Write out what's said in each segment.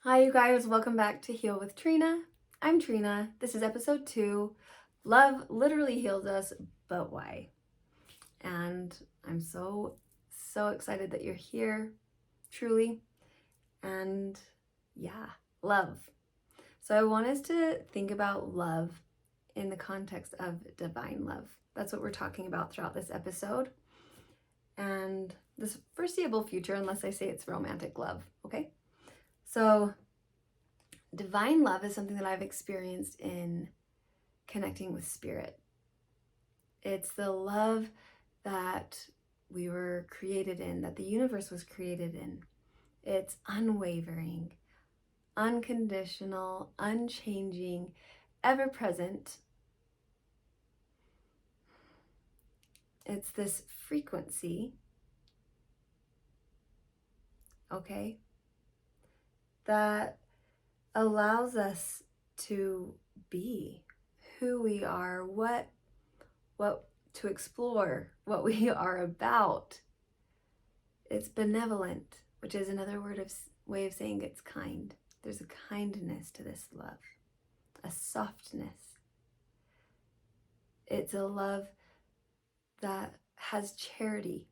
Hi, you guys. Welcome back to Heal with Trina. I'm Trina. This is episode 2. Love literally heals us, but why? And I'm so excited that you're here, truly. And yeah, love. So I want us to think about love in the context of divine love. That's what we're talking about throughout this episode. And this foreseeable future, unless I say it's romantic love, okay? So divine love is something that I've experienced in connecting with spirit. It's the love that we were created in, that the universe was created in. It's unwavering, unconditional, unchanging, ever present. It's this frequency, okay, that allows us to be who we are, what to explore, what we are about. It's benevolent, which is another way of saying it's kind. There's a kindness to this love, a softness. It's a love that has charity.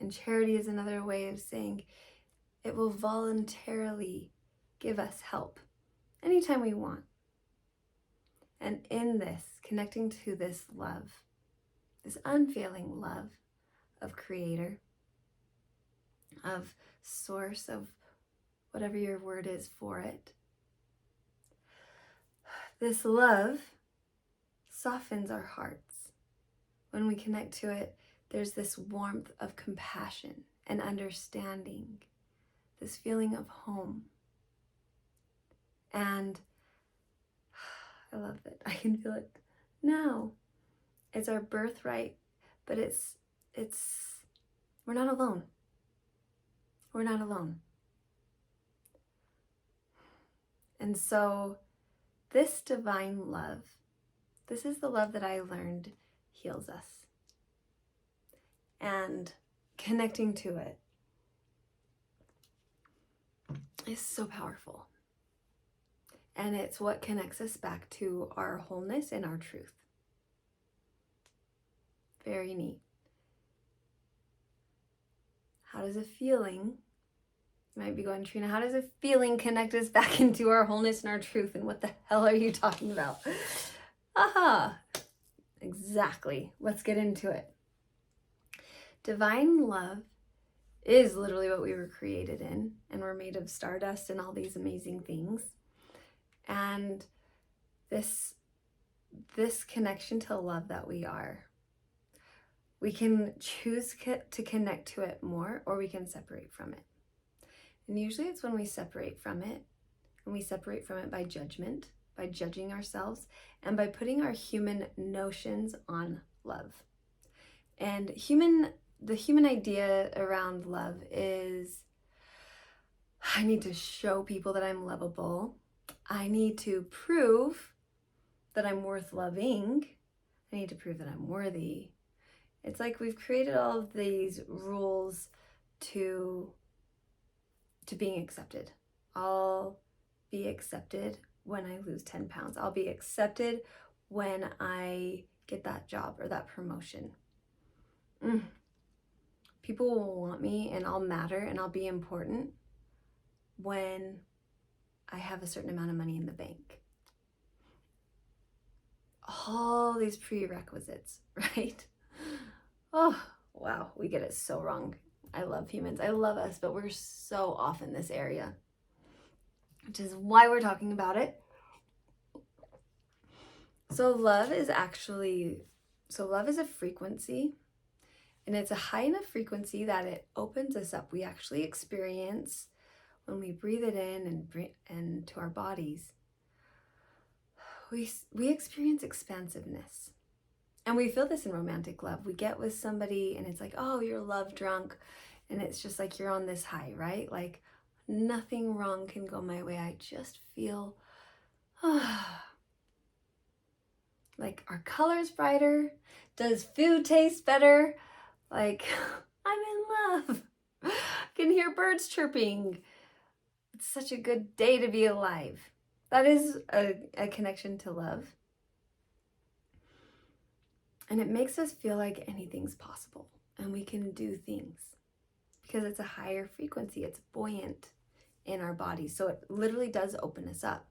And charity is another way of saying it will voluntarily give us help anytime we want. And in this, connecting to this love, this unfailing love of Creator, of Source, of whatever your word is for it, this love softens our hearts. When we connect to it, there's this warmth of compassion and understanding, this feeling of home. And I love it. I can feel it now. It's our birthright, but it's we're not alone. We're not alone. And so this divine love, this is the love that I learned heals us. And connecting to it is so powerful. And it's what connects us back to our wholeness and our truth. Very neat. How does a feeling, you might be going, Trina, how does a feeling connect us back into our wholeness and our truth? And what the hell are you talking about? Aha, exactly. Let's get into it. Divine love is literally what we were created in, and we're made of stardust and all these amazing things. And this connection to love that we are, we can choose to connect to it more, or we can separate from it. And usually it's when we separate from it, and we separate from it by judgment, by judging ourselves, and by putting our human notions on love. And the human idea around love is, I need to show people that I'm lovable. I need to prove that I'm worth loving. I need to prove that I'm worthy. It's like we've created all of these rules to being accepted. I'll be accepted when I lose 10 pounds. I'll be accepted when I get that job or that promotion. People will want me, and I'll matter, and I'll be important when I have a certain amount of money in the bank. All these prerequisites, right? Oh, wow, we get it so wrong. I love humans. I love us, but we're so off in this area, which is why we're talking about it. So love is a frequency, and it's a high enough frequency that it opens us up. We actually experience, when we breathe it in and to our bodies, we experience expansiveness. And we feel this in romantic love. We get with somebody and it's like, oh, you're love drunk. And it's just like you're on this high, right? Like nothing wrong can go my way. I just feel, like our color's brighter. Does food taste better? Like I'm in love. I can hear birds chirping. it's such a good day to be alive. That is a connection to love. And it makes us feel like anything's possible and we can do things because it's a higher frequency. It's buoyant in our body. So it literally does open us up.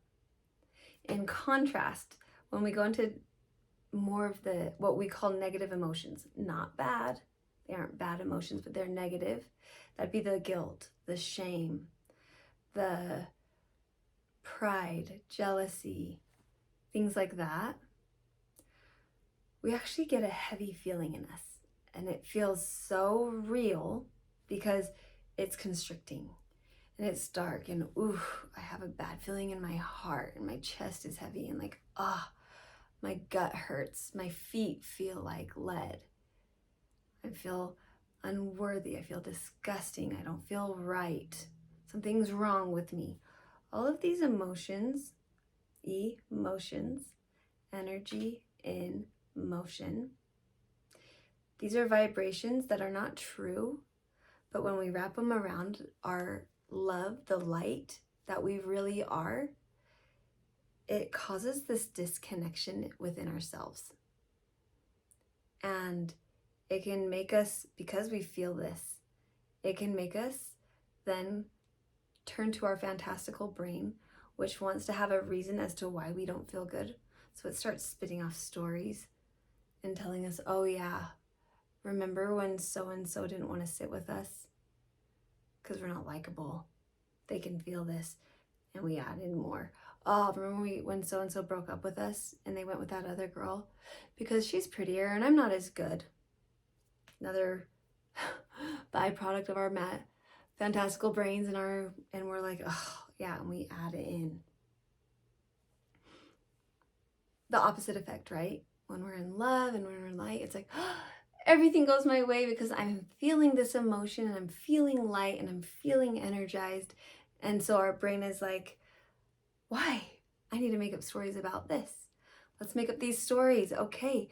In contrast, when we go into more of the what we call negative emotions, not bad, they aren't bad emotions, but they're negative. That'd be the guilt, the shame, the pride, jealousy, things like that. We actually get a heavy feeling in us, and it feels so real because it's constricting and it's dark, and ooh, I have a bad feeling in my heart, and my chest is heavy, and like, my gut hurts, my feet feel like lead. I feel unworthy, I feel disgusting, I don't feel right, something's wrong with me. All of these emotions, energy in motion, these are vibrations that are not true, but when we wrap them around our love, the light that we really are, it causes this disconnection within ourselves. And it can make us, because we feel this, it can make us then turn to our fantastical brain, which wants to have a reason as to why we don't feel good. So it starts spitting off stories and telling us, oh yeah, remember when so-and-so didn't want to sit with us because we're not likable. They can feel this. And we add in more. Oh, remember when so-and-so broke up with us and they went with that other girl because she's prettier and I'm not as good. Another byproduct of our fantastical brains and we're like, oh yeah, and we add it in. The opposite effect, right? When we're in love and when we're in light, it's like, oh, everything goes my way because I'm feeling this emotion and I'm feeling light and I'm feeling energized. And so our brain is like, why? I need to make up stories about this. Let's make up these stories. Okay.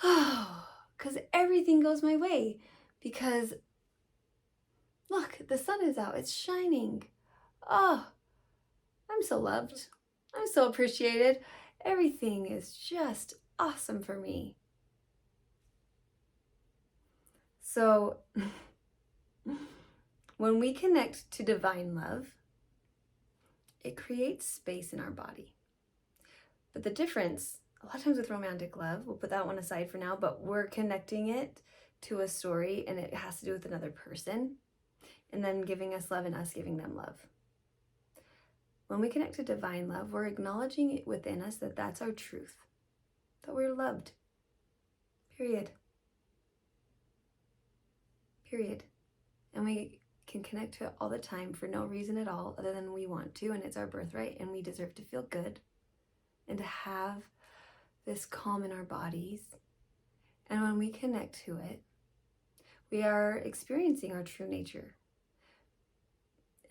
Oh, because everything goes my way. Because look, the sun is out. It's shining. Oh, I'm so loved. I'm so appreciated. Everything is just awesome for me. So when we connect to divine love, it creates space in our body. But the difference, a lot of times with romantic love, we'll put that one aside for now, but we're connecting it to a story and it has to do with another person and then giving us love and us giving them love. When we connect to divine love, we're acknowledging it within us that that's our truth, that we're loved, period. And we can connect to it all the time for no reason at all other than we want to, and it's our birthright and we deserve to feel good and to have this calm in our bodies. And when we connect to it, we are experiencing our true nature.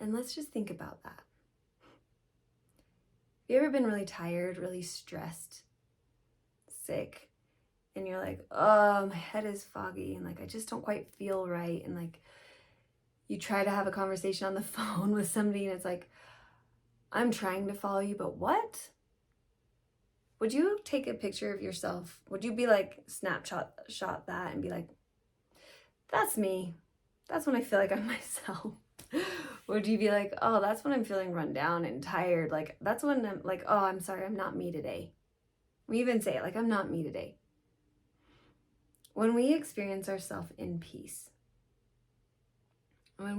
And let's just think about that. Have you ever been really tired, really stressed, sick, and you're like, oh, my head is foggy and like I just don't quite feel right, and like you try to have a conversation on the phone with somebody and it's like, I'm trying to follow you, but what? Would you take a picture of yourself? Would you be like, shot that and be like, that's me. That's when I feel like I'm myself. Would you be like, oh, that's when I'm feeling run down and tired. Like, that's when I'm like, oh, I'm sorry, I'm not me today. We even say it like, I'm not me today. When we experience ourselves in peace, when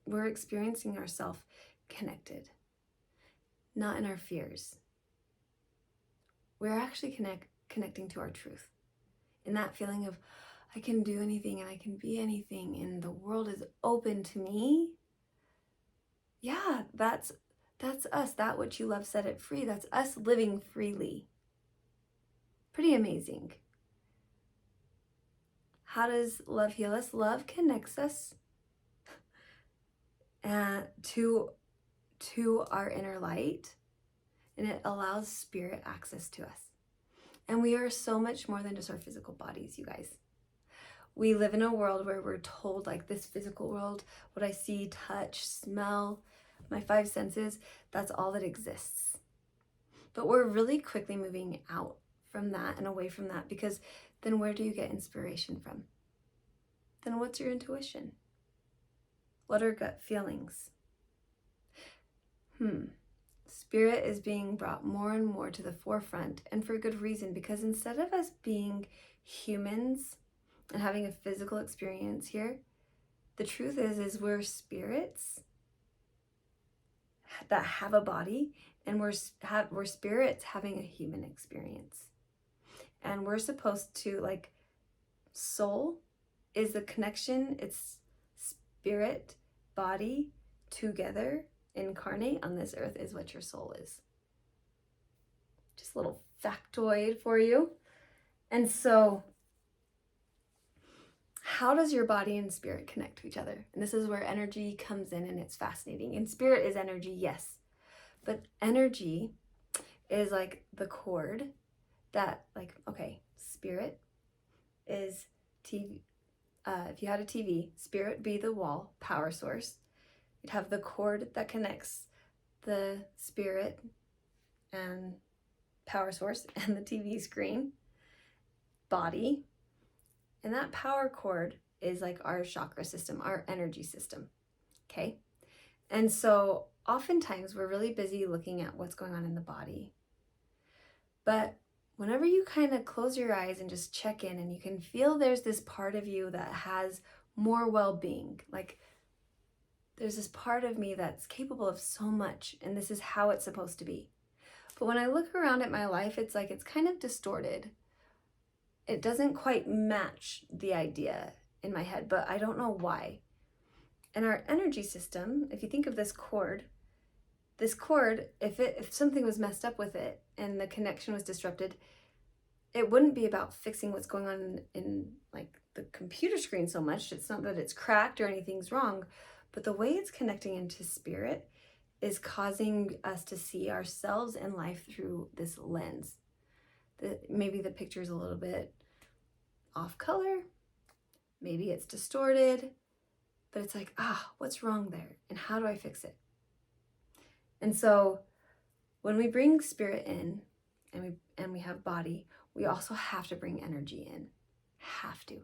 we're experiencing ourselves connected, not in our fears, we're actually connecting to our truth. And that feeling of, I can do anything and I can be anything and the world is open to me. Yeah, that's us. That which you love set it free. That's us living freely. Pretty amazing. How does love heal us? Love connects us to our inner light, and it allows spirit access to us. And we are so much more than just our physical bodies, you guys. We live in a world where we're told, like, this physical world, what I see, touch, smell, my five senses, that's all that exists. But we're really quickly moving out from that and away from that, because then where do you get inspiration from? Then what's your intuition? What are gut feelings? Spirit is being brought more and more to the forefront, and for good reason, because instead of us being humans and having a physical experience here, the truth is we're spirits that have a body, and we're spirits having a human experience. And we're supposed to, like, soul is the connection. It's spirit, body together, incarnate on this earth is what your soul is. Just a little factoid for you. And so how does your body and spirit connect to each other? And this is where energy comes in, and it's fascinating. And spirit is energy, yes. But energy is like the cord that, like, okay, spirit is TV. If you had a TV, spirit would be the wall, power source. You'd have the cord that connects the spirit and power source and the TV screen, body. And that power cord is like our chakra system, our energy system, okay? And so oftentimes we're really busy looking at what's going on in the body. But whenever you kind of close your eyes and just check in, and you can feel there's this part of you that has more well-being, like there's this part of me that's capable of so much, and this is how it's supposed to be. But when I look around at my life, it's like it's kind of distorted. It doesn't quite match the idea in my head, but I don't know why. And our energy system, if you think of this cord, if something was messed up with it and the connection was disrupted, it wouldn't be about fixing what's going on in like the computer screen so much. It's not that it's cracked or anything's wrong, but the way it's connecting into spirit is causing us to see ourselves and life through this lens. Maybe the picture's a little bit off color, maybe it's distorted, but it's like, what's wrong there? And how do I fix it? And so when we bring spirit in and we have body, we also have to bring energy in. Have to.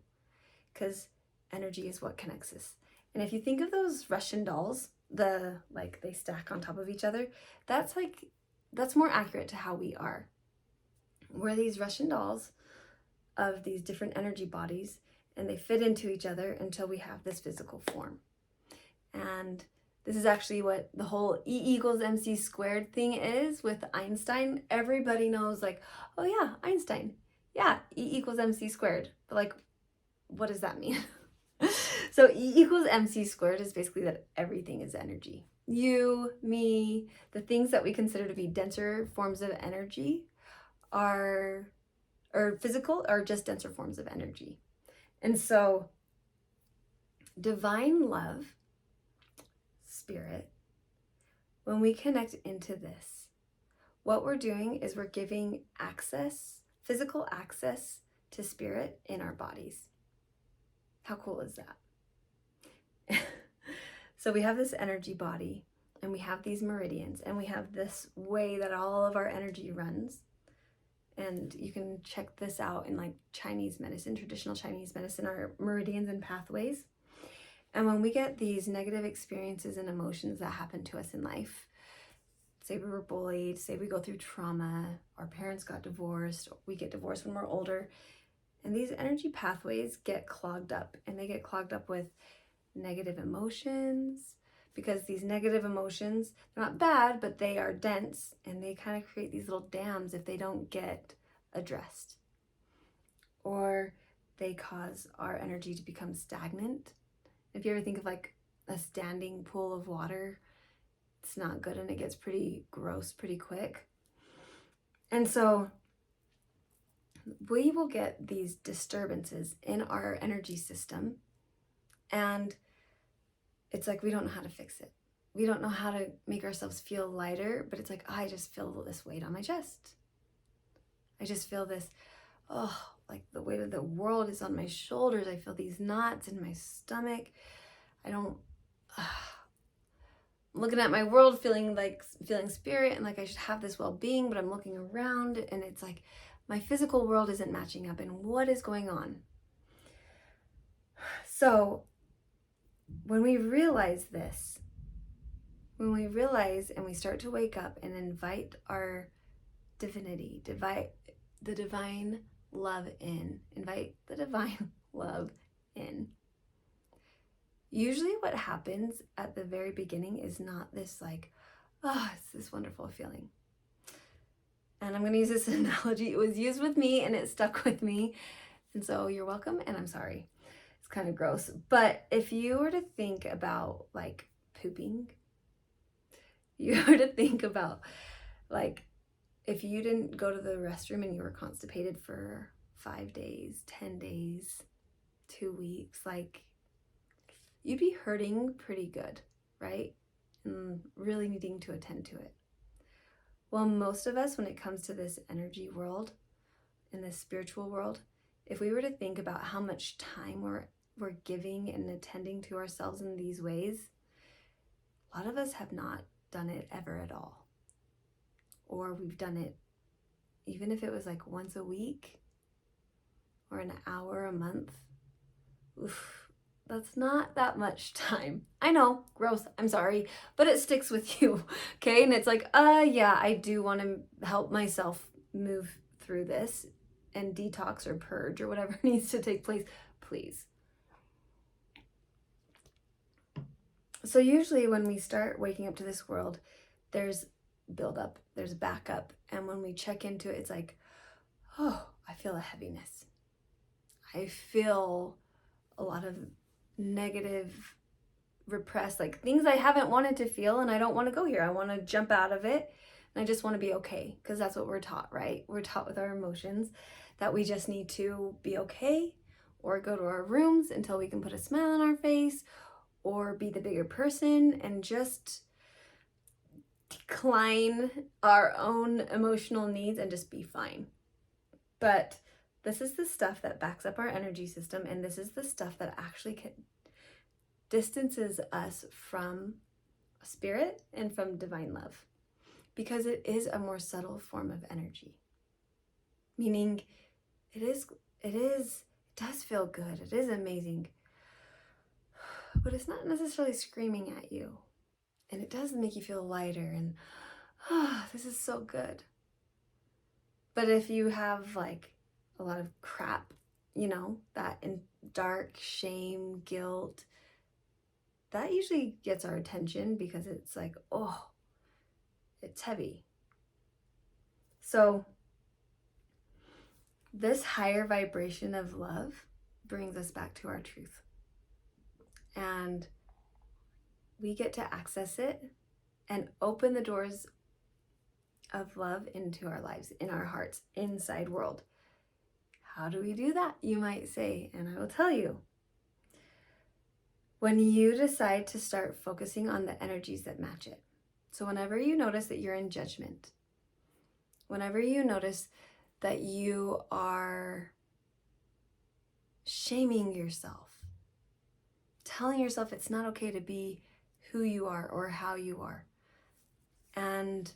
Because energy is what connects us. And if you think of those Russian dolls, they stack on top of each other, that's more accurate to how we are. We're these Russian dolls of these different energy bodies, and they fit into each other until we have this physical form. And this is actually what the whole E = mc squared thing is with Einstein. Everybody knows, like, oh yeah, Einstein. Yeah, E = mc squared. But like, what does that mean? So E = mc squared is basically that everything is energy. You, me, the things that we consider to be denser forms of energy or physical are just denser forms of energy. And so divine love, spirit, when we connect into this, what we're doing is we're giving access, physical access to spirit in our bodies. How cool is that? So we have this energy body, and we have these meridians, and we have this way that all of our energy runs. And you can check this out in like Chinese medicine, traditional Chinese medicine, our meridians and pathways. And when we get these negative experiences and emotions that happen to us in life, say we were bullied, say we go through trauma, our parents got divorced, we get divorced when we're older, and these energy pathways get clogged up, and they get clogged up with negative emotions, because these negative emotions, they're not bad, but they are dense, and they kind of create these little dams if they don't get addressed. Or they cause our energy to become stagnant. If you ever think of like a standing pool of water, it's not good, and it gets pretty gross pretty quick. And so we will get these disturbances in our energy system, and it's like we don't know how to fix it. We don't know how to make ourselves feel lighter, but it's like, I just feel this weight on my chest. I just feel this, like the weight of the world is on my shoulders. I feel these knots in my stomach. looking at my world, feeling spirit and like I should have this well-being, but I'm looking around and it's like my physical world isn't matching up, and what is going on? So when we realize this, when we realize and we start to wake up and invite our divinity, invite the divine love in, usually what happens at the very beginning is not this like, oh, it's this wonderful feeling. And I'm going to use this analogy. It was used with me and it stuck with me. And so you're welcome, and I'm sorry. It's kind of gross. But if you were to think about like pooping, you were to think about like if you didn't go to the restroom and you were constipated for 5 days, 10 days, 2 weeks, like you'd be hurting pretty good, right? And really needing to attend to it. Well, most of us, when it comes to this energy world, in this spiritual world, if we were to think about how much time we're giving and attending to ourselves in these ways, a lot of us have not done it ever at all. Or we've done it, even if it was like once a week or an hour a month. Oof, that's not that much time. I know, gross, I'm sorry, but it sticks with you, okay? And it's like, yeah, I do want to help myself move through this and detox or purge or whatever needs to take place, please. So usually when we start waking up to this world, there's buildup, there's backup. And when we check into it, it's like, oh, I feel a heaviness. I feel a lot of negative, repressed, like things I haven't wanted to feel, and I don't want to go here. I want to jump out of it, and I just want to be okay, because that's what we're taught, right? We're taught with our emotions that we just need to be okay, or go to our rooms until we can put a smile on our face, or be the bigger person and just decline our own emotional needs and just be fine. But this is the stuff that backs up our energy system, and this is the stuff that actually distances us from spirit and from divine love, because it is a more subtle form of energy. Meaning it does feel good, it is amazing, but it's not necessarily screaming at you. And it does make you feel lighter and, this is so good. But if you have like a lot of crap, that in dark shame, guilt, that usually gets our attention, because it's like, oh, it's heavy. So this higher vibration of love brings us back to our truth. And we get to access it and open the doors of love into our lives, in our hearts, inside world. How do we do that, you might say? And I will tell you. When you decide to start focusing on the energies that match it. So whenever you notice that you're in judgment, whenever you notice that you are shaming yourself, telling yourself it's not okay to be who you are or how you are, and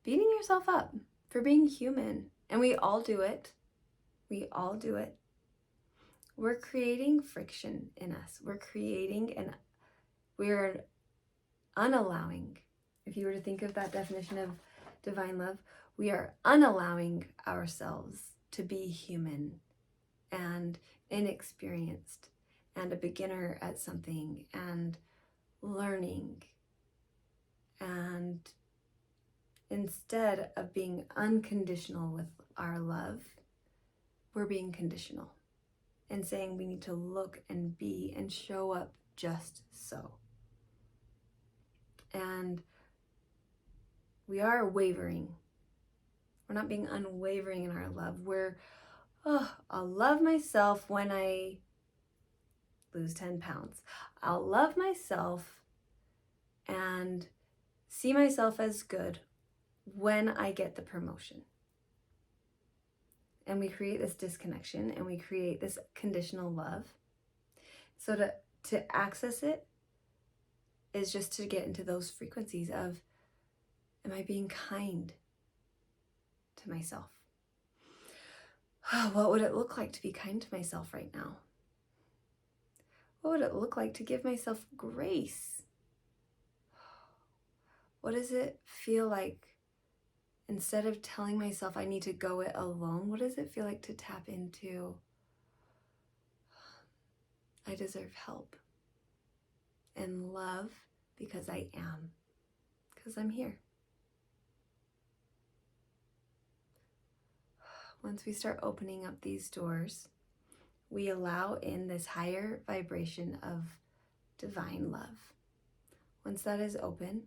beating yourself up for being human. And we all do it. We all do it. We're creating friction in us. We're unallowing. If you were to think of that definition of divine love, we are unallowing ourselves to be human and inexperienced and a beginner at something and learning. And instead of being unconditional with our love, we're being conditional and saying we need to look and be and show up just so. And we are wavering. We're not being unwavering in our love. I'll love myself when I lose 10 pounds. I'll love myself and see myself as good when I get the promotion. And we create this disconnection and we create this conditional love. So to access it is just to get into those frequencies of, am I being kind to myself? What would it look like to be kind to myself right now? What would it look like to give myself grace? What does it feel like, instead of telling myself I need to go it alone, what does it feel like to tap into, I deserve help and love because I am, because I'm here. Once we start opening up these doors, we allow in this higher vibration of divine love. Once that is open,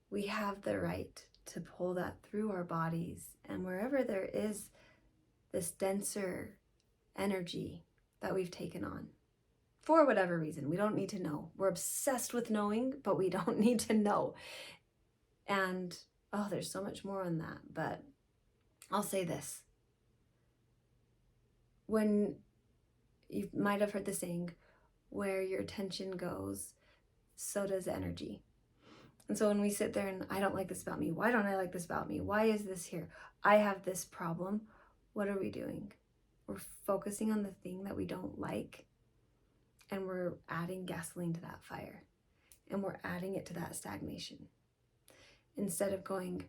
we have the right to pull that through our bodies, and wherever there is this denser energy that we've taken on, for whatever reason, we don't need to know. We're obsessed with knowing, but we don't need to know. And there's so much more on that, but I'll say this. When you might have heard the saying, where your attention goes, so does energy. And so when we sit there and, I don't like this about me, why don't I like this about me? Why is this here? I have this problem. What are we doing? We're focusing on the thing that we don't like, and we're adding gasoline to that fire, and we're adding it to that stagnation. Instead of going,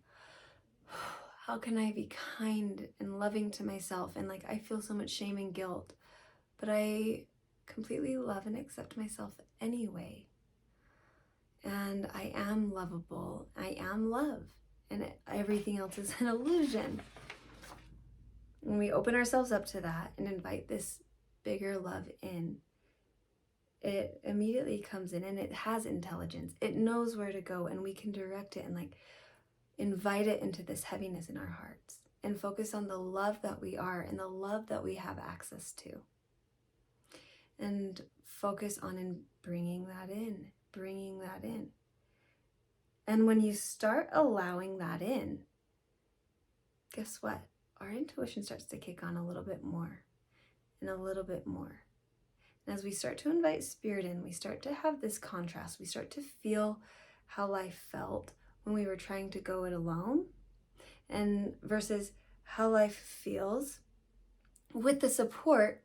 how can I be kind and loving to myself? And I feel so much shame and guilt, but I completely love and accept myself anyway. And I am lovable. I am love. And everything else is an illusion. When we open ourselves up to that and invite this bigger love in, it immediately comes in, and it has intelligence. It knows where to go, and we can direct it and invite it into this heaviness in our hearts and focus on the love that we are and the love that we have access to. And focus on bringing that in. And when you start allowing that in, guess what? Our intuition starts to kick on a little bit more and a little bit more. And as we start to invite spirit in, we start to have this contrast. We start to feel how life felt when we were trying to go it alone, and versus how life feels with the support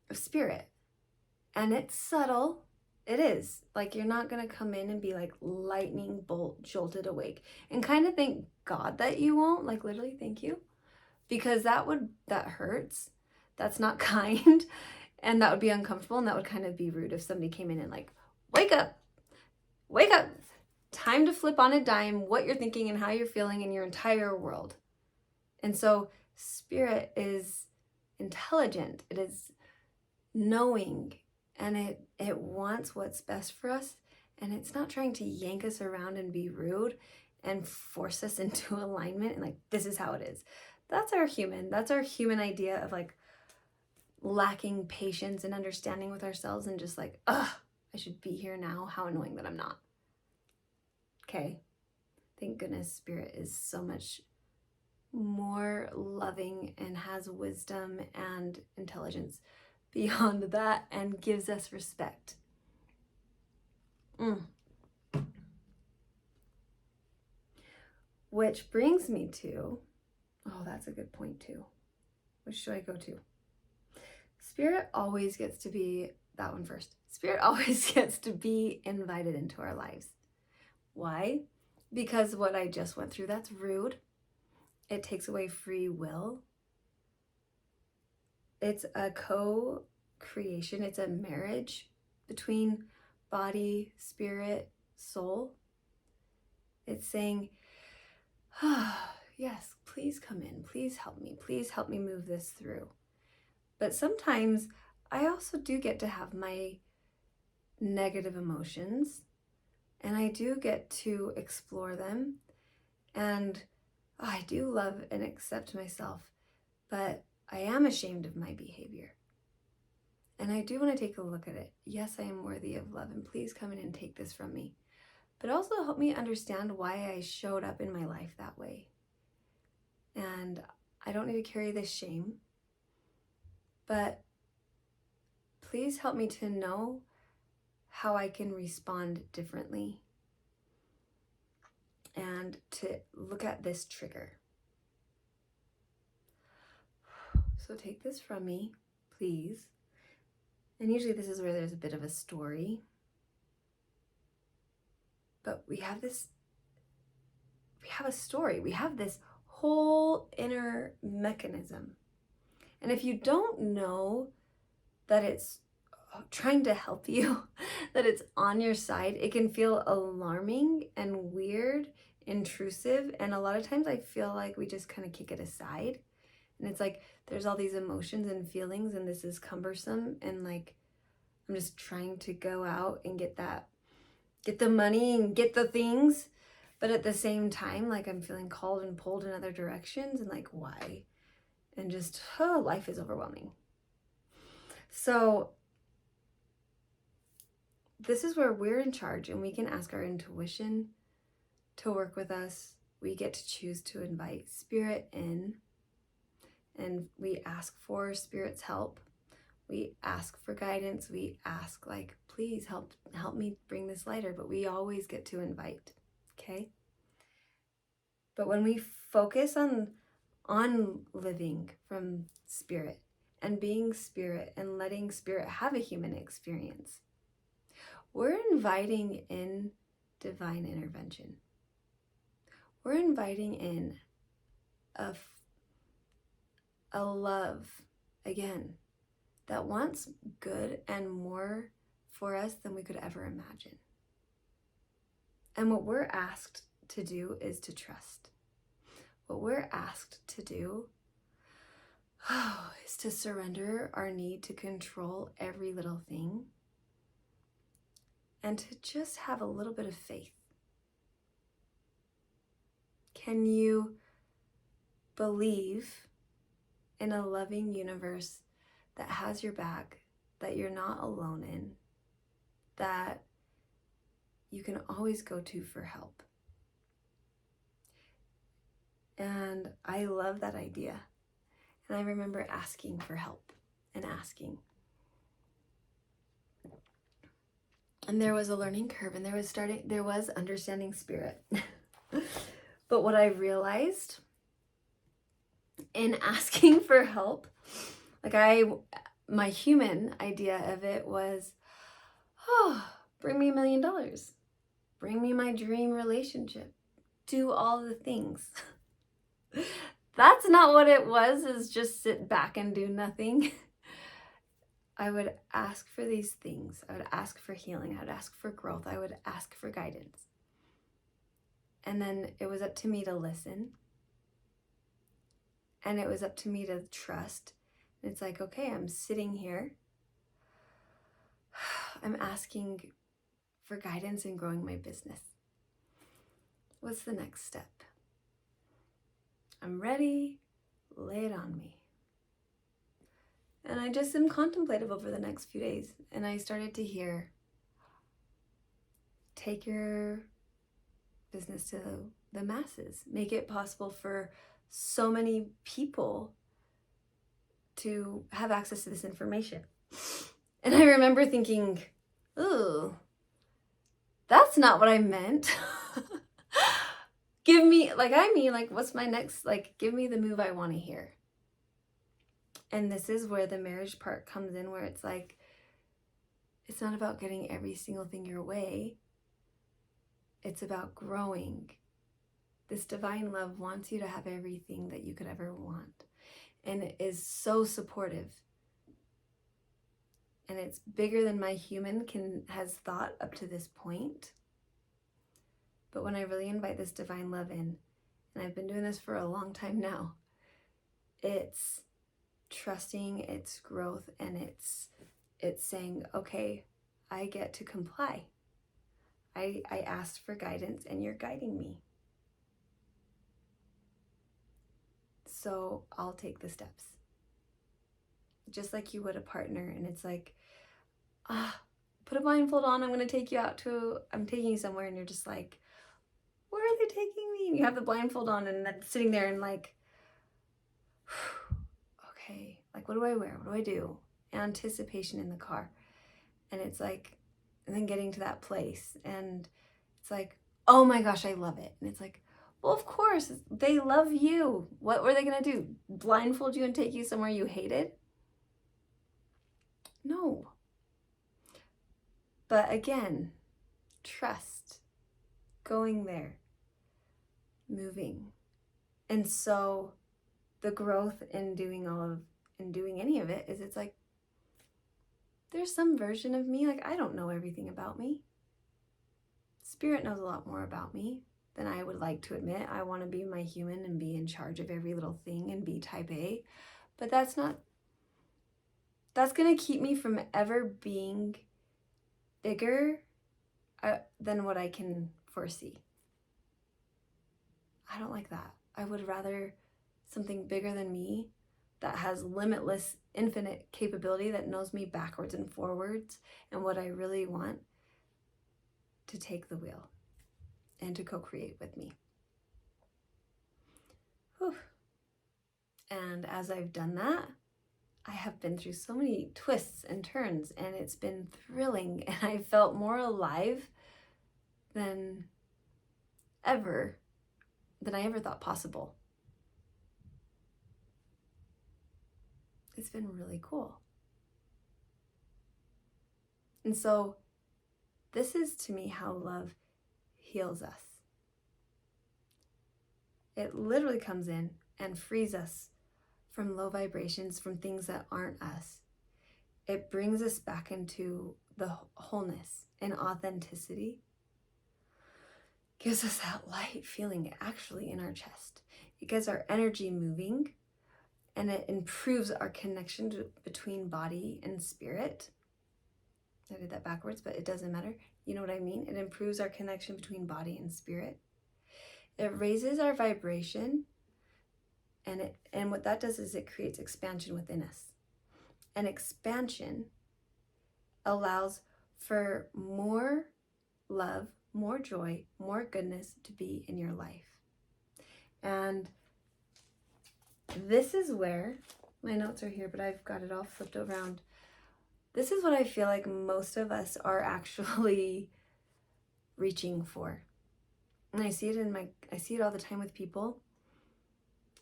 of spirit. And it's subtle. It is. You're not going to come in and be lightning bolt jolted awake. And kind of thank God that you won't. Literally, thank you. Because that hurts. That's not kind. And that would be uncomfortable. And that would kind of be rude if somebody came in and wake up. Time to flip on a dime what you're thinking and how you're feeling in your entire world. And so spirit is intelligent. It is knowing. And it wants what's best for us, and it's not trying to yank us around and be rude and force us into alignment and this is how it is. That's our human idea of lacking patience and understanding with ourselves, and just I should be here now. How annoying that I'm not. Okay. Thank goodness spirit is so much more loving and has wisdom and intelligence beyond that, and gives us respect. Which brings me to, that's a good point too. Which should I go to? Spirit always gets to be, that one first. Spirit always gets to be invited into our lives. Why? Because what I just went through, that's rude. It takes away free will. It's a co-creation. It's a marriage between body, spirit, soul. It's saying, yes, please come in. Please help me. Please help me move this through. But sometimes I also do get to have my negative emotions, and I do get to explore them. And I do love and accept myself, but I am ashamed of my behavior. And I do want to take a look at it. Yes, I am worthy of love, and please come in and take this from me. But also help me understand why I showed up in my life that way. And I don't need to carry this shame, but please help me to know how I can respond differently, and to look at this trigger. So take this from me, please. And usually this is where there's a bit of a story. But we have a story. We have this whole inner mechanism. And if you don't know that it's trying to help you, that it's on your side, it can feel alarming and weird, intrusive. And a lot of times I feel like we just kind of kick it aside. And it's like there's all these emotions and feelings, and this is cumbersome. And like I'm just trying to go out and get the money and get the things. But at the same time, like I'm feeling called and pulled in other directions, and like, why? And just, life is overwhelming. So this is where we're in charge, and we can ask our intuition to work with us. We get to choose to invite spirit in, and we ask for spirit's help. We ask for guidance. We ask, like, please help me bring this lighter, but we always get to invite, okay? But when we focus on living from spirit and being spirit and letting spirit have a human experience, we're inviting in divine intervention. We're inviting in a love, again, that wants good and more for us than we could ever imagine. And what we're asked to do is to trust. What we're asked to do is to surrender our need to control every little thing and to just have a little bit of faith. Can you believe in a loving universe that has your back, that you're not alone in, that you can always go to for help? And I love that idea. And I remember asking for help and asking. And there was a learning curve, and there was understanding spirit. But what I realized in asking for help, my human idea of it was, bring me $1 million. Bring me my dream relationship. Do all the things. That's not what it was, is just sit back and do nothing. I would ask for these things. I would ask for healing. I would ask for growth. I would ask for guidance. And then it was up to me to listen. And it was up to me to trust. And it's like, okay, I'm sitting here. I'm asking for guidance in growing my business. What's the next step? I'm ready. Lay it on me. And I just am contemplative over the next few days. And I started to hear, take your business to the masses. Make it possible for so many people to have access to this information. And I remember thinking, ooh, that's not what I meant. What's my next, give me the move I want to hear. And this is where the marriage part comes in, where it's like, it's not about getting every single thing your way. It's about growing. This divine love wants you to have everything that you could ever want. And it is so supportive. And it's bigger than my human has thought up to this point. But when I really invite this divine love in, and I've been doing this for a long time now, it's trusting, it's growth, and it's saying, okay, I get to comply. I asked for guidance, and you're guiding me. So I'll take the steps. Just like you would a partner, and it's like, put a blindfold on, I'm taking you somewhere, and you're just like, where are they taking me? And you have the blindfold on, and then sitting there and like, okay, what do I wear? What do I do? Anticipation in the car. And it's like, and then getting to that place. And it's like, oh my gosh, I love it. And it's like, well, of course, they love you. What were they going to do? Blindfold you and take you somewhere you hated? No. But again, trust, going there, moving. And so the growth in doing any of it is, it's like, there's some version of me, like, I don't know everything about me. Spirit knows a lot more about me than I would like to admit. I want to be my human and be in charge of every little thing and be type A, but that's going to keep me from ever being bigger than what I can foresee. I don't like that. I would rather something bigger than me that has limitless, infinite capability, that knows me backwards and forwards and what I really want, to take the wheel and to co-create with me. Whew. And as I've done that, I have been through so many twists and turns, and it's been thrilling, and I felt more alive than I ever thought possible. It's been really cool. And so this is, to me, how love heals us. It literally comes in and frees us from low vibrations, from things that aren't us. It brings us back into the wholeness and authenticity. Gives us that light feeling actually in our chest. It gets our energy moving, and it improves our connection between body and spirit. I did that backwards, but it doesn't matter. You know what I mean? It improves our connection between body and spirit. It raises our vibration, and what that does is it creates expansion within us. And expansion allows for more love, more joy, more goodness to be in your life. And this is where, my notes are here, but I've got it all flipped around. This is what I feel like most of us are actually reaching for. And I see it all the time with people,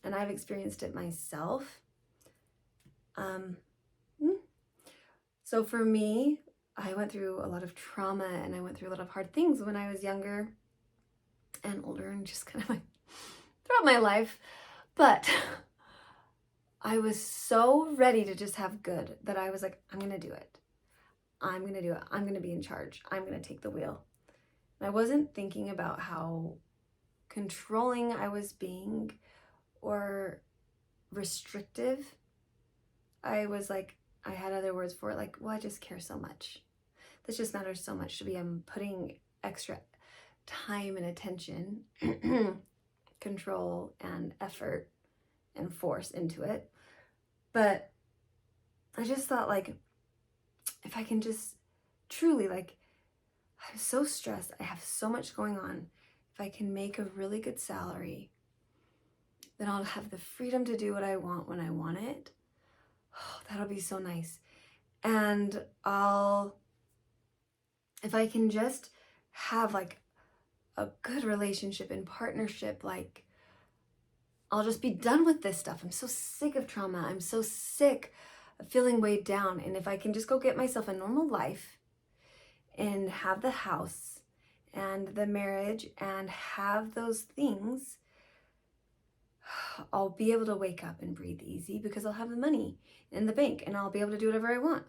and I've experienced it myself. So for me, I went through a lot of trauma, and I went through a lot of hard things when I was younger and older, and just kind of like throughout my life. But I was so ready to just have good that I was like, I'm going to do it. I'm going to do it. I'm going to be in charge. I'm going to take the wheel. And I wasn't thinking about how controlling I was being or restrictive. I was like, I had other words for it, like, well, I just care so much. This just matters so much to me. I'm putting extra time and attention, control and effort and force into it. But I just thought, like, if I can just truly, like, I'm so stressed, I have so much going on. If I can make a really good salary, then I'll have the freedom to do what I want when I want it. Oh, that'll be so nice. And if I can just have like a good relationship and partnership, like, I'll just be done with this stuff. I'm so sick of trauma. I'm so sick of feeling weighed down. And if I can just go get myself a normal life and have the house and the marriage and have those things, I'll be able to wake up and breathe easy because I'll have the money in the bank and I'll be able to do whatever I want.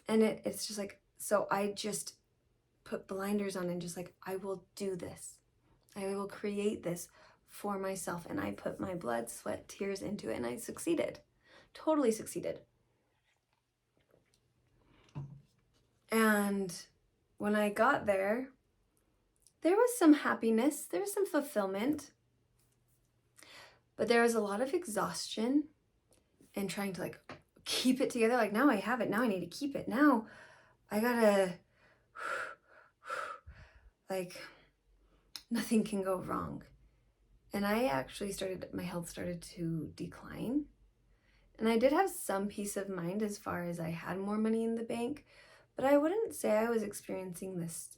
And it's just like, so I just put blinders on and just like, I will do this. I will create this for myself. And I put my blood, sweat, tears into it, and I succeeded. Totally succeeded. And when I got there, there was some happiness, there was some fulfillment, but there was a lot of exhaustion and trying to like keep it together. Like, now I have it, now I need to keep it. Now I gotta, like, nothing can go wrong. And I actually my health started to decline. And I did have some peace of mind as far as I had more money in the bank, but I wouldn't say I was experiencing this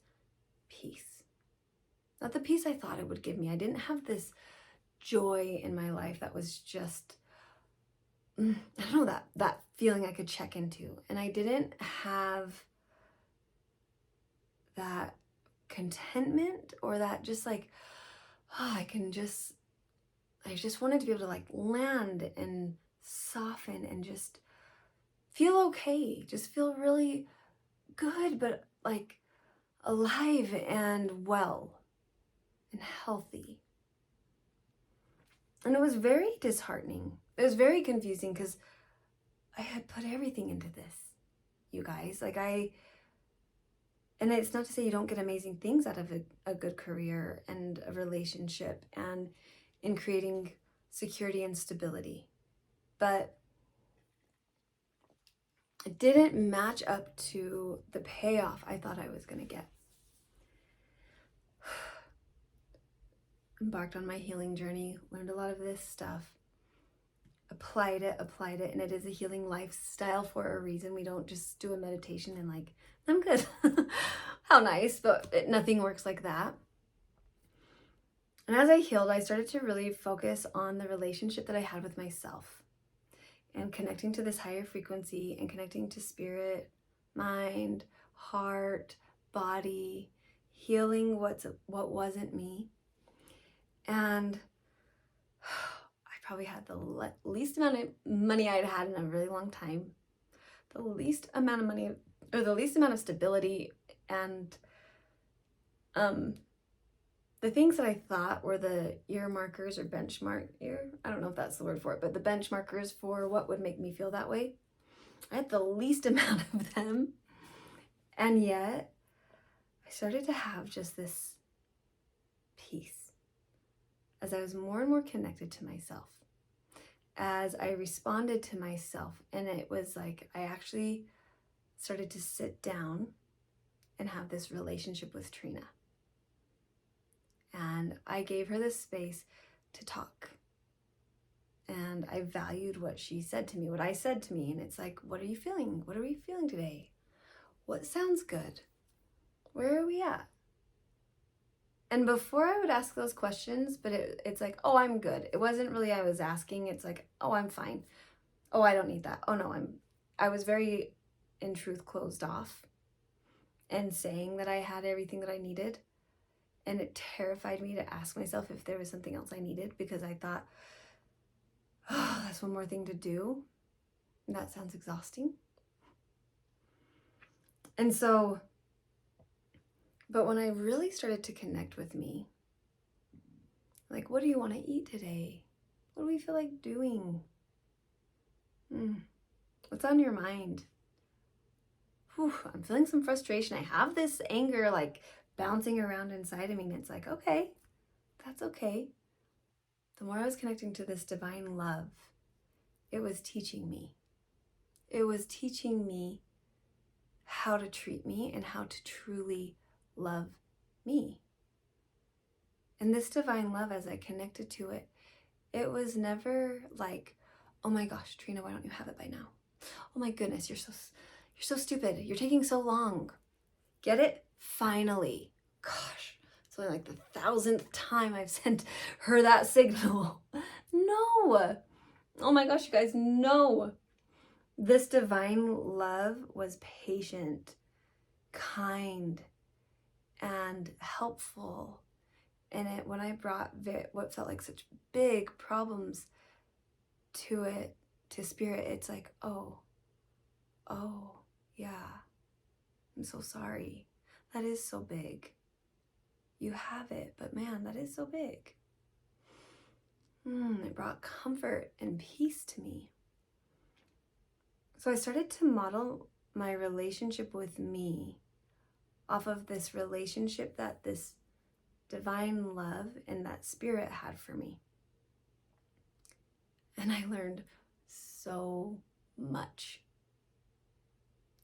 peace. Not the peace I thought it would give me. I didn't have this joy in my life that was just, I don't know, that feeling I could check into. And I didn't have that contentment or that just like, oh, I just wanted to be able to like land and soften and just feel okay, just feel really good, but like alive and well and healthy. And it was very disheartening. It was very confusing because I had put everything into this, you guys. And it's not to say you don't get amazing things out of a good career and a relationship and in creating security and stability. But it didn't match up to the payoff I thought I was going to get. Embarked on my healing journey, learned a lot of this stuff, applied it, and it is a healing lifestyle for a reason. We don't just do a meditation and like, I'm good. How nice, but nothing works like that. And as I healed, I started to really focus on the relationship that I had with myself and connecting to this higher frequency and connecting to spirit, mind, heart, body, healing what wasn't me. And I probably had the least amount of money I'd had in a really long time, the least amount of money or the least amount of stability, and the things that I thought were the ear markers or I don't know if that's the word for it, but the benchmarkers for what would make me feel that way. I had the least amount of them. And yet I started to have just this peace as I was more and more connected to myself, as I responded to myself. And it was like I actually started to sit down and have this relationship with Trina. And I gave her the space to talk. And I valued what she said to me, what I said to me. And it's like, what are you feeling? What are we feeling today? What sounds good? Where are we at? And before I would ask those questions, but it's like, oh, I'm good. It wasn't really I was asking. It's like, oh, I'm fine. Oh, I don't need that. Oh, no, I was very, in truth, closed off and saying that I had everything that I needed. And it terrified me to ask myself if there was something else I needed, because I thought, oh, that's one more thing to do. And that sounds exhausting. And so, but when I really started to connect with me, like, what do you want to eat today? What do we feel like doing? What's on your mind? Whew, I'm feeling some frustration. I have this anger like bouncing around inside of me, and it's like, okay, that's okay. The more I was connecting to this divine love, it was teaching me. It was teaching me how to treat me and how to truly love me. And this divine love, as I connected to it, it was never like, oh my gosh, Trina, why don't you have it by now? Oh my goodness, you're so stupid. You're taking so long. Get it? Finally. Gosh, it's only like the 1,000th time I've sent her that signal. No. Oh my gosh, you guys, no. This divine love was patient, kind, and helpful. And when I brought what felt like such big problems to it, to spirit, it's like, oh, yeah, I'm so sorry. That is so big. You have it, but man, that is so big. It brought comfort and peace to me. So I started to model my relationship with me off of this relationship that this divine love and that spirit had for me. And I learned so much.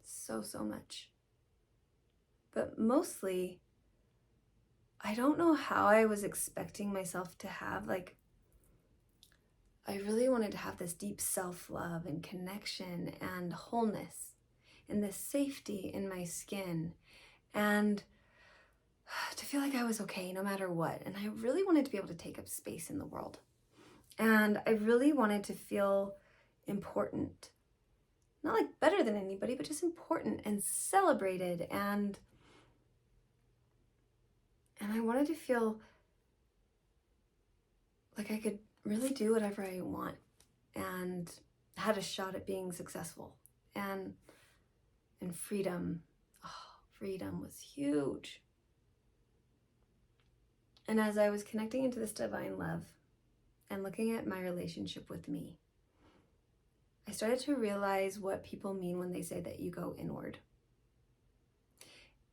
So much. But mostly, I don't know how I was expecting myself to have, like, I really wanted to have this deep self-love and connection and wholeness. and this safety in my skin, and to feel like I was okay no matter what. And I really wanted to be able to take up space in the world. And I really wanted to feel important. Not like better than anybody, but just important and celebrated. And I wanted to feel like I could really do whatever I want and had a shot at being successful. And freedom, freedom was huge. And as I was connecting into this divine love and looking at my relationship with me, I started to realize what people mean when they say that you go inward.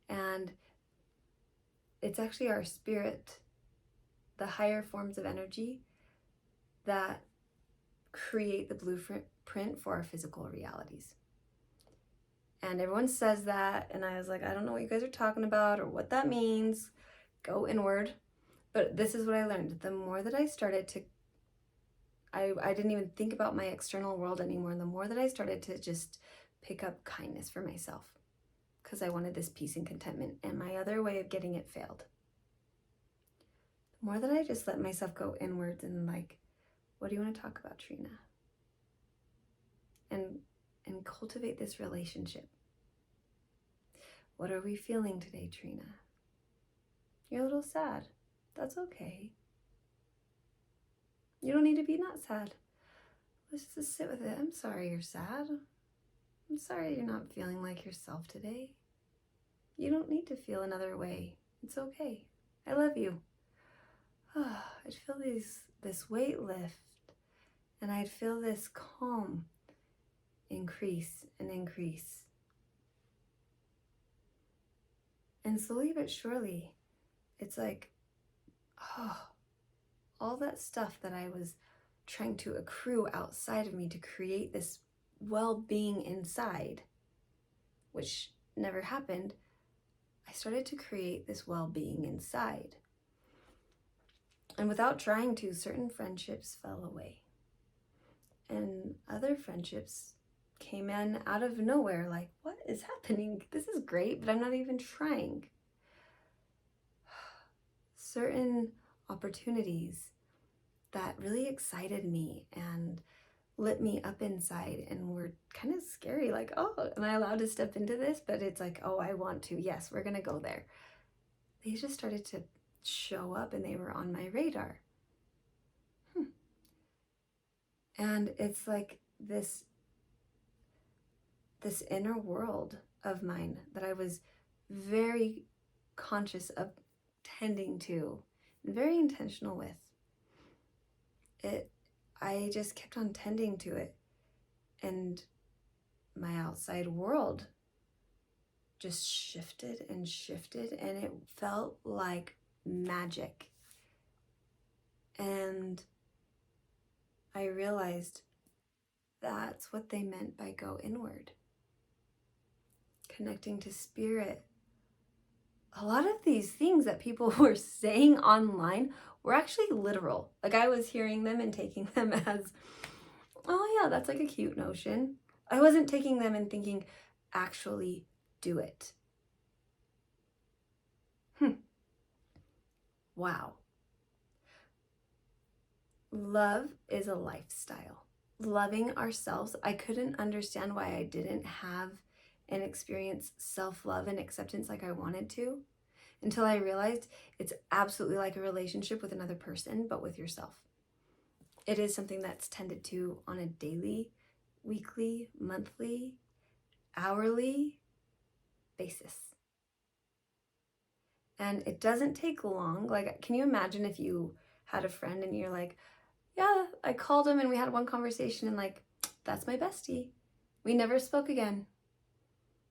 And it's actually our spirit, the higher forms of energy, that create the blueprint for our physical realities. And everyone says that, and I was like, I don't know what you guys are talking about or what that means. Go inward. But this is what I learned. The more that I started to, I didn't even think about my external world anymore. And the more that I started to just pick up kindness for myself, because I wanted this peace and contentment, and my other way of getting it failed. The more that I just let myself go inwards and like, what do you want to talk about, Trina? And cultivate this relationship. What are we feeling today, Trina? You're a little sad. That's okay. You don't need to be not sad. Let's just sit with it. I'm sorry you're sad. I'm sorry you're not feeling like yourself today. You don't need to feel another way. It's okay. I love you. I'd feel this weight lift, and I'd feel this calm increase and increase. And slowly but surely, it's like, all that stuff that I was trying to accrue outside of me to create this well-being inside, which never happened, I started to create this well-being inside. And without trying to, certain friendships fell away. And other friendships came in out of nowhere, like, what is happening? This is great, but I'm not even trying. Certain opportunities that really excited me and lit me up inside and were kind of scary, like, oh, am I allowed to step into this? But it's like, oh, I want to. Yes, we're gonna go there. They just started to show up, and they were on my radar. And it's like this inner world of mine that I was very conscious of tending to and very intentional with. I just kept on tending to it, and my outside world just shifted and shifted, and it felt like magic. And I realized that's what they meant by go inward. Connecting to spirit. A lot of these things that people were saying online were actually literal. Like, I was hearing them and taking them as, oh yeah, that's like a cute notion. I wasn't taking them and thinking, actually do it. Wow. Love is a lifestyle. Loving ourselves. I couldn't understand why I didn't have and experience self-love and acceptance like I wanted to, until I realized it's absolutely like a relationship with another person, but with yourself. It is something that's tended to on a daily, weekly, monthly, hourly basis. And it doesn't take long. Like, can you imagine if you had a friend and you're like, yeah, I called him and we had one conversation, and like, that's my bestie. We never spoke again.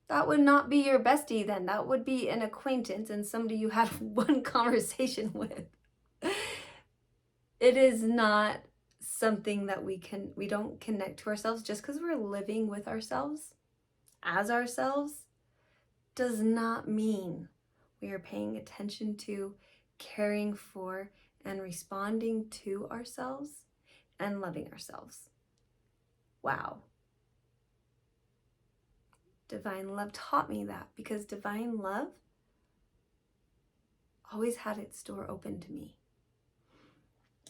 That would not be your bestie then. That would be an acquaintance and somebody you had one conversation with. It is not something that we don't connect to ourselves. Just because we're living with ourselves, as ourselves, does not mean we are paying attention to, caring for, and responding to ourselves and loving ourselves. Wow. divine love taught me that, because divine love always had its door open to me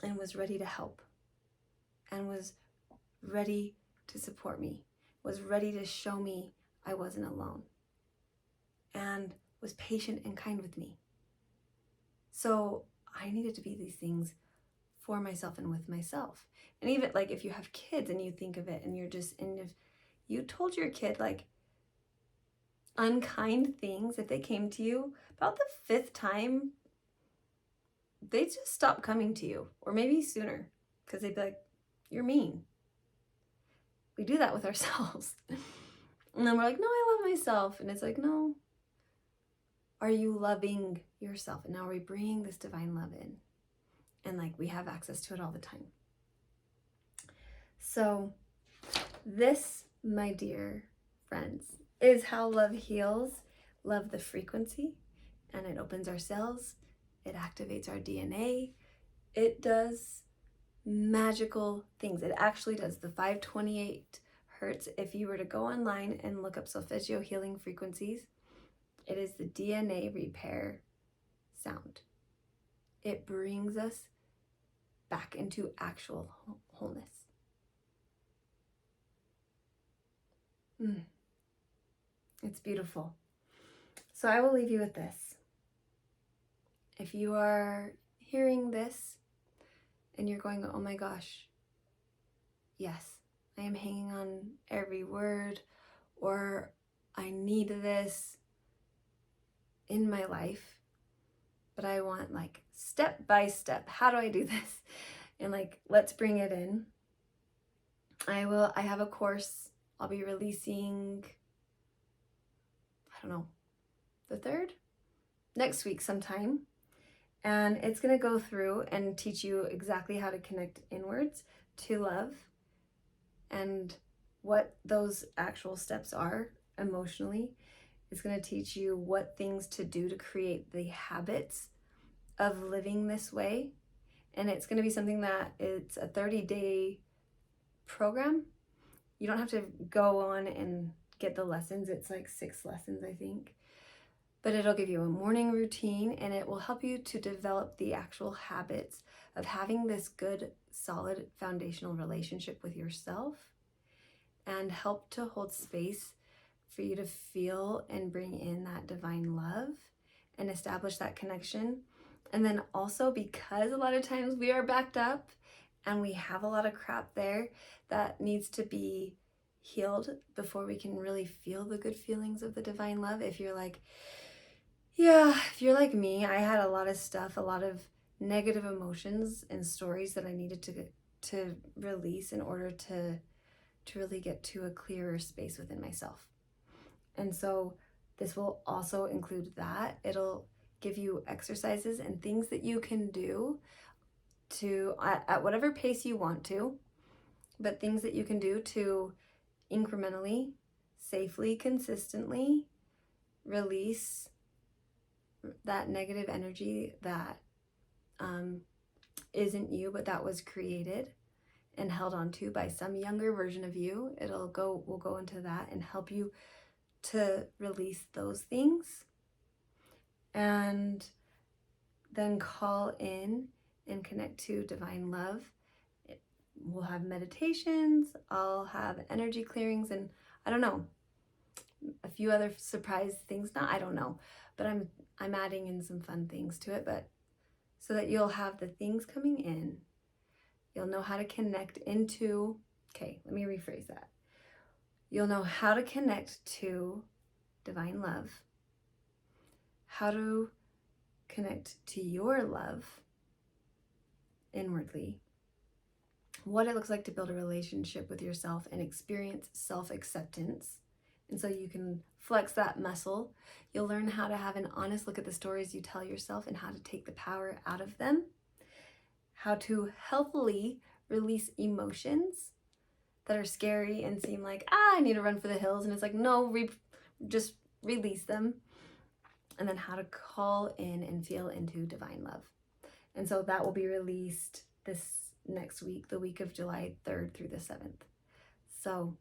and was ready to help and was ready to support me, was ready to show me I wasn't alone, and was patient and kind with me. So I needed to be these things for myself and with myself. And even like if you have kids and you think of it and you're just, and if you told your kid like unkind things, if they came to you about the fifth time, they just stop coming to you, or maybe sooner, because they'd be like, you're mean. We do that with ourselves. And then we're like, no, I love myself. And it's like, no, are you loving yourself? And now we're bringing this divine love in. And like we have access to it all the time. So this, my dear friends, is how love heals. Love the frequency, and it opens our cells. It activates our DNA. It does magical things. It actually does the 528 hertz. If you were to go online and look up solfeggio healing frequencies, it is the DNA repair sound. It brings us back into actual wholeness. It's beautiful. So I will leave you with this. If you are hearing this and you're going, oh my gosh, yes, I am hanging on every word, or I need this in my life, but I want like step by step, how do I do this? And like, let's bring it in. I have a course I'll be releasing, I don't know, the 3rd? Next week sometime. And it's going to go through and teach you exactly how to connect inwards to love and what those actual steps are emotionally. It's going to teach you what things to do to create the habits of living this way. And it's going to be something that it's a 30-day program. You don't have to go on and get the lessons. It's like 6 lessons, I think. But it'll give you a morning routine, and it will help you to develop the actual habits of having this good, solid, foundational relationship with yourself, and help to hold space for you to feel and bring in that divine love and establish that connection. And then also, because a lot of times we are backed up and we have a lot of crap there that needs to be healed before we can really feel the good feelings of the divine love. If you're like, yeah, if you're like me, I had a lot of stuff, a lot of negative emotions and stories that I needed to release in order to really get to a clearer space within myself. And so this will also include that. It'll give you exercises and things that you can do to, at whatever pace you want to, but things that you can do to incrementally, safely, consistently release that negative energy that isn't you, but that was created and held on to by some younger version of you. We'll go into that and help you to release those things, and then call in and connect to divine love. We'll have meditations, I'll have energy clearings, and I don't know, a few other surprise things. I don't know, but I'm adding in some fun things to it, but so that you'll have the things coming in. You'll know how to connect into, okay, let me rephrase that. You'll know how to connect to divine love, how to connect to your love inwardly, what it looks like to build a relationship with yourself and experience self-acceptance. And so you can flex that muscle. You'll learn how to have an honest look at the stories you tell yourself and how to take the power out of them, how to healthily release emotions that are scary and seem like, I need to run for the hills. And it's like, no, just release them. And then how to call in and feel into divine love. And so that will be released this next week, the week of July 3rd through the 7th. So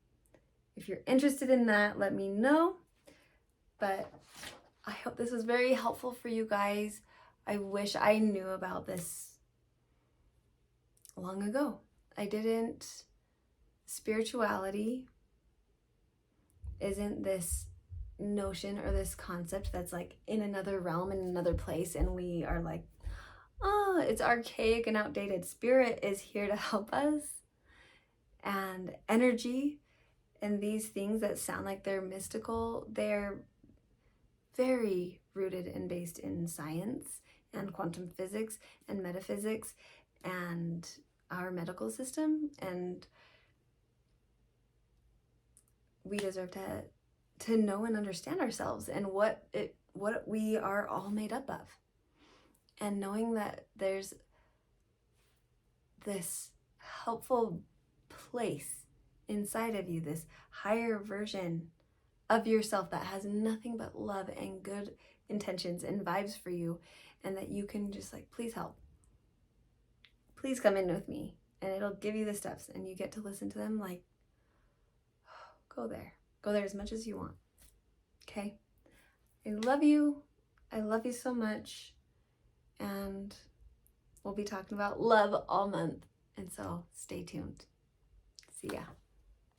If you're interested in that, let me know. But I hope this was very helpful for you guys. I wish I knew about this long ago. I didn't. Spirituality isn't this notion or this concept that's like in another realm, in another place, and we are like, oh, it's archaic and outdated. Spirit is here to help us. And energy and these things that sound like they're mystical, they're very rooted and based in science and quantum physics and metaphysics and our medical system. And we deserve to know and understand ourselves and what we are all made up of. And knowing that there's this helpful place inside of you, this higher version of yourself that has nothing but love and good intentions and vibes for you, and that you can just like, please help. Please come in with me, and it'll give you the steps, and you get to listen to them. Like, go there as much as you want. Okay? I love you so much, and we'll be talking about love all month, and so stay tuned. See ya.